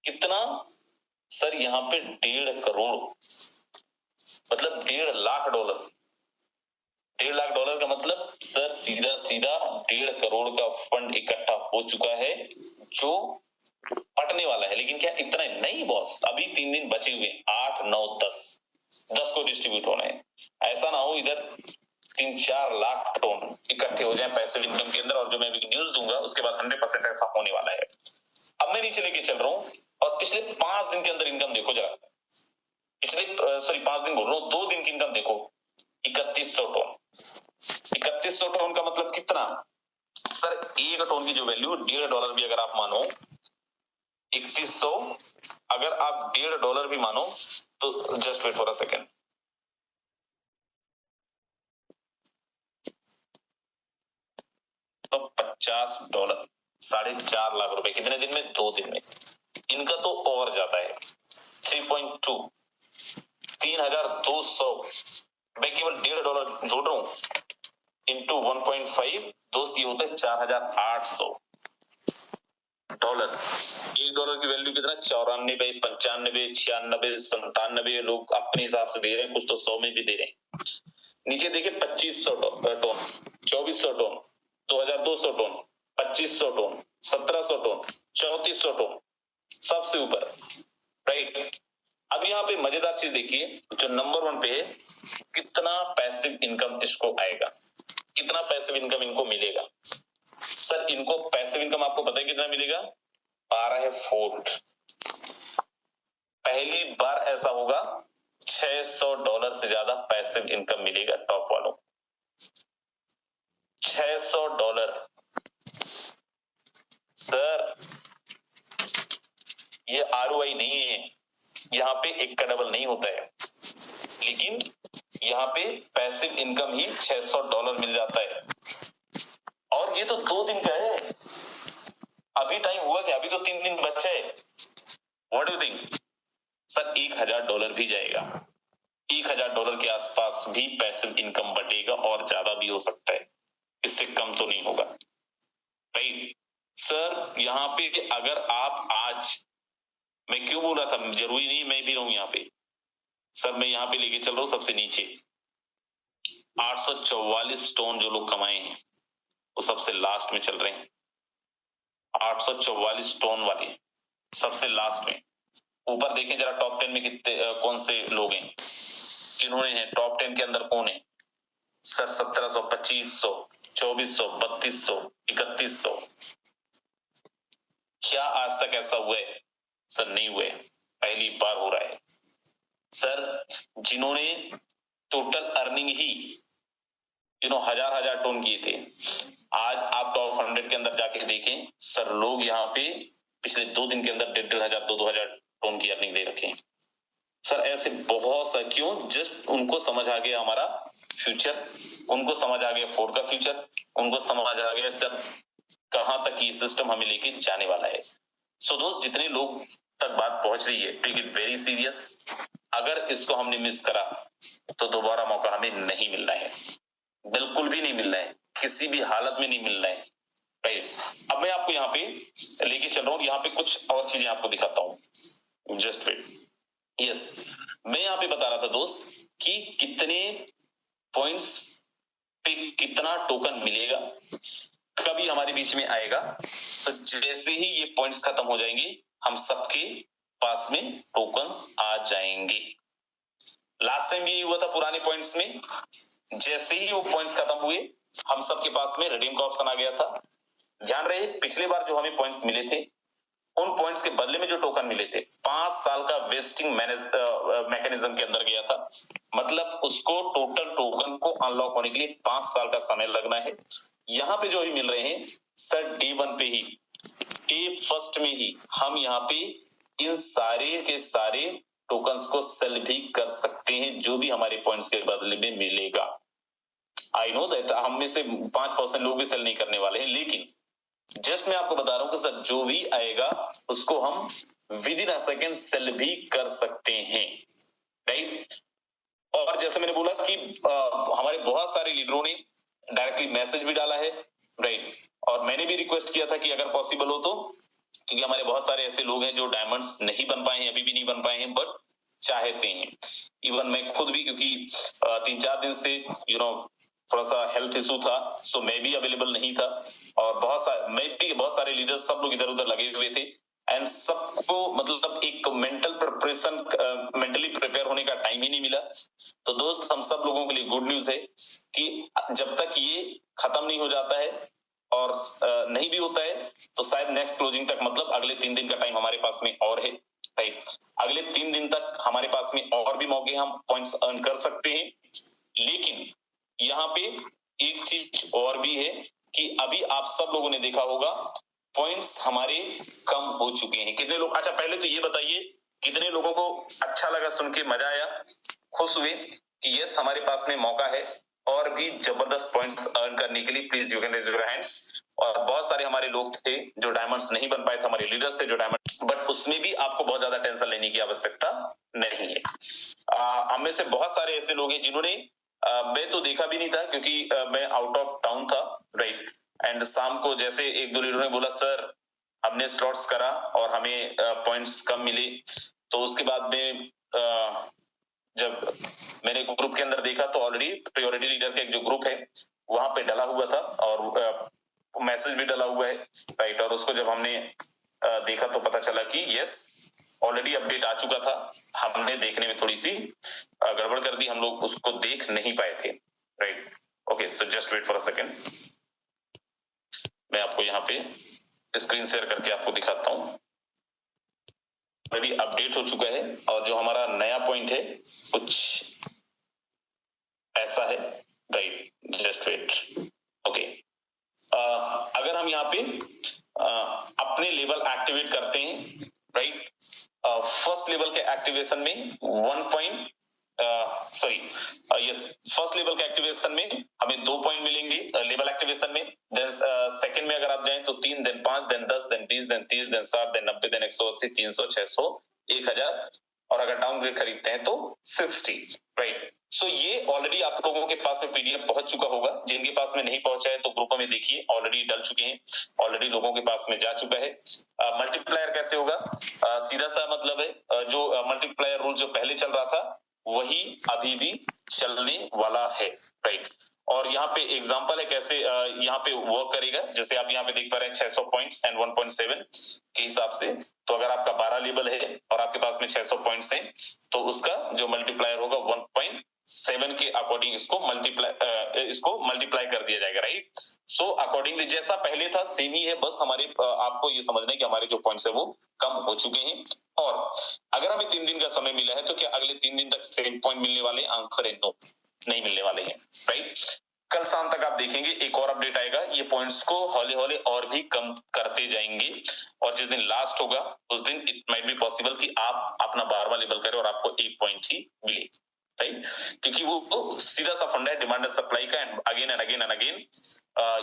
कितना सर? यहाँ पे 1.5 करोड़, मतलब $1.5 लाख। $1.5 लाख का मतलब सर सीधा सीधा 1.5 करोड़ का फंड इकट्ठा हो चुका है जो पटने वाला है। लेकिन क्या इतना नहीं बॉस, अभी 3 दिन बचे हुए, 8, 9, 10 को डिस्ट्रीब्यूट होना है। ऐसा ना हो इधर 3-4 लाख टन इकट्ठे हो जाए पैसिव इनकम के अंदर, और जो मैं अभी न्यूज दूंगा उसके बाद 100% ऐसा होने वाला है। अब मैं नीचे लेके चल रहा हूं और पिछले 5 दिन के अंदर इनकम देखो जरा। पिछले 5 दिन बोल रहा हूं, 2 दिन की इनकम देखो, 3100 टन। 3100 टन का मतलब कितना सर? 1 टन की जो वैल्यू $1.5 भी अगर आप मानो, 3100 अगर आप $1.5 भी मानो तो just wait for a second, तो $50, 4.5 लाख रुपए कितने दिन में? 2 दिन में। इनका तो और ज्यादा है, 3.2, 3200। मैं केवल $1.5 जोड़ रहा हूं इंटू 1.5, दोस्त ये होता है $4,800। $1 की वैल्यू कितना? 94, 95, 96, 97 लोग अपने हिसाब से दे रहे हैं, कुछ तो 100 में भी दे रहे हैं। नीचे देखिए 2500 ton, 2400 ton, 2200 ton, 2500 ton, 1700 ton, 3400 ton, सबसे ऊपर, राइट। अब यहाँ पे मजेदार चीज देखिए, जो नंबर 1 पे है, कितना पैसिव इनकम इसको आएगा, कितना पैसिव इनकम इनको मिलेगा। सर इनको पैसिव इनकम आपको पता है कितना मिलेगा? 12 फुट। पहली बार ऐसा होगा $600 से ज्यादा पैसिव इनकम मिलेगा टॉप वालों। $600। सर ये ROI नहीं है, यहाँ पे 1 का डबल नहीं होता है, लेकिन यहाँ पे पैसिव इनकम ही $600 मिल जाता है। और ये तो 2 दिन का है, अभी टाइम हुआ क्या? अभी तो 3 दिन बचा है। What do think sir? $1,000 भी जाएगा, $1,000 के आसपास भी पैसिव इनकम बढ़ेगा, और ज्यादा भी हो सकता है, इससे कम तो नहीं होगा, राइट। सर यहाँ पे अगर आप आज, मैं क्यों बोल रहा था, जरूरी नहीं मैं भी रहूं यहाँ पे। सर मैं यहाँ पे लेके चल रहा हूं सबसे नीचे, 844 टन जो लोग कमाए हैं वो सबसे लास्ट में चल रहे हैं। 844 टन वाले सबसे लास्ट में। ऊपर देखें जरा टॉप 10 में कितने कौन से लोग हैं, किन्होंने हैं टॉप 10 के अंदर, कौन है सर? 1700, 2500, 2400, 3200, 3100। क्या आज तक ऐसा हुआ है? सर नहीं हुआ है, पहली बार हो रहा है। सर जिन्होंने टोटल अर्निंग ही हजार टन किए थे, आज आप टॉप 100 के अंदर जाके देखें सर, लोग यहाँ पे पिछले 2 दिन के अंदर 1,500, 2,000 टन की अर्निंग दे रखे हैं। सर ऐसे बहुत सा, क्यों? जस्ट उनको समझ आ गया हमारा फ्यूचर, उनको समझ आ गया फोर्ड का फ्यूचर, उनको समझ आ गया सर कहां तक ये सिस्टम हमें लेके जाने वाला है। सो दोस्त, जितने लोग तक बात पहुंच रही है, टेक इट वेरी सीरियस। अगर इसको हमने मिस करा तो दोबारा मौका हमें नहीं मिलना है, बिल्कुल भी नहीं मिलना है, किसी भी हालत में नहीं मिलना है, राइट। अब मैं आपको यहाँ पे लेके चल रहा हूँ, यहाँ पे कुछ और चीजें आपको दिखाता हूँ, जस्ट वेट। यस, मैं यहाँ पे बता रहा था दोस्त कि कितने पॉइंट्स पे कितना टोकन मिलेगा, कभी हमारे बीच में आएगा। तो जैसे ही ये पॉइंट्स खत्म हो जाएंगे, हम सबके पास में टोकन्स आ जाएंगे। लास्ट टाइम ये हुआ था पुराने पॉइंट्स में, जैसे ही वो पॉइंट्स खत्म हुए, हम सबके पास में रिडीम का ऑप्शन आ गया था। ध्यान रहे, पिछले बार जो हमें पॉइंट्स मिले थे, उन पॉइंट्स के बदले में जो टोकन मिले थे, 5 साल का वेस्टिंग मैकेनिज्म के अंदर गया था। मतलब उसको टोटल टोकन को अनलॉक होने के लिए 5 साल का समय लगना है। यहाँ पे जो भी मिल रहे हैं सर, डे 1 पे ही, डे फर्स्ट में ही हम यहाँ पे इन सारे के सारे टोकन्स को सेल भी कर सकते हैं, जो भी हमारे पॉइंट्स के बदले में मिलेगा। आई नो दैट हम में से 5% लोग भी सेल नहीं करने वाले हैं, लेकिन जस्ट मैं आपको बता रहा हूं कि सर जो भी आएगा उसको हम within a second sell भी कर सकते हैं, राइट। और जैसे मैंने बोला कि हमारे बहुत सारे लीडरों ने डायरेक्टली मैसेज भी डाला है, राइट। और मैंने भी रिक्वेस्ट किया था कि अगर पॉसिबल हो तो क्योंकि हमारे बहुत सारे ऐसे लोग हैं जो डायमंड्स नहीं बन पाए हैं, अभी भी नहीं बन पाए हैं, बट चाहते हैं। इवन मैं खुद भी, क्योंकि 3-4 दिन से थोड़ा सा हेल्थ इशू था, सो मैं भी अवेलेबल नहीं था, और बहुत सारे लीडर्स, सब लोग इधर उधर लगे हुए थे, एंड सबको मतलब एक मेंटली प्रिपेयर होने का टाइम ही नहीं मिला। तो दोस्त, हम सब लोगों के लिए गुड न्यूज है कि जब तक ये खत्म नहीं हो जाता है और नहीं भी होता है, तो शायद नेक्स्ट क्लोजिंग तक, मतलब अगले 3 दिन का टाइम हमारे पास में और है, राइट। अगले 3 दिन तक हमारे पास में और भी मौके, हम पॉइंट्स अर्न कर सकते हैं। लेकिन यहाँ पे एक चीज और भी है कि अभी आप सब लोगों ने देखा होगा, पॉइंट्स हमारे कम हो चुके हैं। कितने लोग, अच्छा पहले तो ये बताइए, कितने लोगों को अच्छा लगा, सुन के मजा आया, खुश हुए कि यस, हमारे पास में मौका है और भी जबरदस्त पॉइंट्स अर्न करने के लिए? Please you can raise your hands. और बहुत सारे हमारे लोग थे जो डायमंड्स नहीं बन पाए थे, हमारे लीडर्स थे जो डायमंड, बट उसमें भी आपको बहुत ज्यादा टेंशन लेने की आवश्यकता नहीं है। हम में से बहुत सारे ऐसे लोग हैं जिन्होंने, मैं तो देखा भी नहीं था क्योंकि मैं आउट ऑफ टाउन था, राइट। एंड शाम को जैसे एक दो लीडरों ने बोला, सर हमने स्लॉट्स करा और हमें पॉइंट्स कम मिले, तो उसके बाद में जब मैंने ग्रुप के अंदर देखा तो ऑलरेडी प्रायोरिटी लीडर का एक जो ग्रुप है वहां पे डला हुआ था और मैसेज भी डला हुआ है, राइट। और उसको जब हमने देखा तो पता चला कि यस, ऑलरेडी अपडेट आ चुका था। हमने देखने में थोड़ी सी गड़बड़ कर दी, हम लोग उसको देख नहीं पाए थे, right. Okay, so just wait for a second, मैं आपको यहाँ पे स्क्रीन शेयर करके आपको दिखाता हूँ। ऑलरेडी अपडेट हो चुका है और जो हमारा नया पॉइंट है कुछ ऐसा है, राइट। Just wait, okay. अगर हम यहाँ पे अपने लेवल एक्टिवेट करते हैं, राइट, फर्स्ट लेवल के एक्टिवेशन में फर्स्ट लेवल के एक्टिवेशन में हमें 2 पॉइंट मिलेंगे लेवल एक्टिवेशन में। देन सेकंड में अगर आप जाएं तो 3, then 5, then 10, then 20, then 30, then 60, then 90, then 180, 300, 600, 1000, और अगर डाउनग्रेड खरीदते हैं तो 60, राइट। सो ये ऑलरेडी आप लोगों के पास में पीडीएफ पहुंच चुका होगा। जिनके पास में नहीं पहुंचा है तो ग्रुपों में देखिए, ऑलरेडी डल चुके हैं, ऑलरेडी लोगों के पास में जा चुका है। मल्टीप्लायर कैसे होगा? सीधा सा मतलब है, जो मल्टीप्लायर रूल जो पहले चल रहा था वही अभी भी चलने वाला है, राइट। और यहाँ पे एग्जांपल है कैसे यहाँ पे वर्क करेगा। जैसे आप यहाँ पे देख पा रहे हैं 600 पॉइंट्स एंड 1.7 के हिसाब से, तो अगर आपका 12 लेवल है और आपके पास में 600 पॉइंट्स हैं तो उसका जो मल्टीप्लायर होगा 1.7 के अकॉर्डिंग इसको मल्टीप्लाई कर दिया जाएगा, राइट। सो अकॉर्डिंगली जैसा पहले था सेम ही है, बस हमारे आपको ये समझना है कि हमारे जो पॉइंट्स है वो कम हो चुके हैं। और अगर हमें 3 दिन का समय मिला है तो क्या अगले 3 दिन तक सेम पॉइंट मिलने वाले? आंसर है नो, नहीं मिलने वाले हैं, राइट। कल शाम तक आप देखेंगे एक और अपडेट आएगा, ये पॉइंट्स को हौले हौले और भी कम करते जाएंगे, और जिस दिन लास्ट होगा उस दिन इट माइट बी पॉसिबल कि आप अपना 12वां लेवल करें और आपको 1 पॉइंट ही मिले, राइट। क्योंकि वो सीधा सा फंडा है डिमांड एंड सप्लाई का, and again and again and again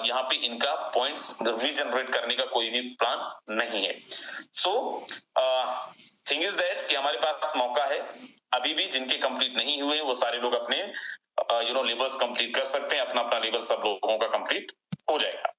यहाँ पे इनका पॉइंट्स रीजनरेट करने का कोई भी प्लान नहीं है। सो थिंग इज दैट कि हमारे पास मौका है अभी भी। जिनके कंप्लीट नहीं हुए वो सारे लोग अपने लेवल्स कंप्लीट कर सकते हैं, अपना अपना लेवल सब लोगों का कंप्लीट हो जाएगा।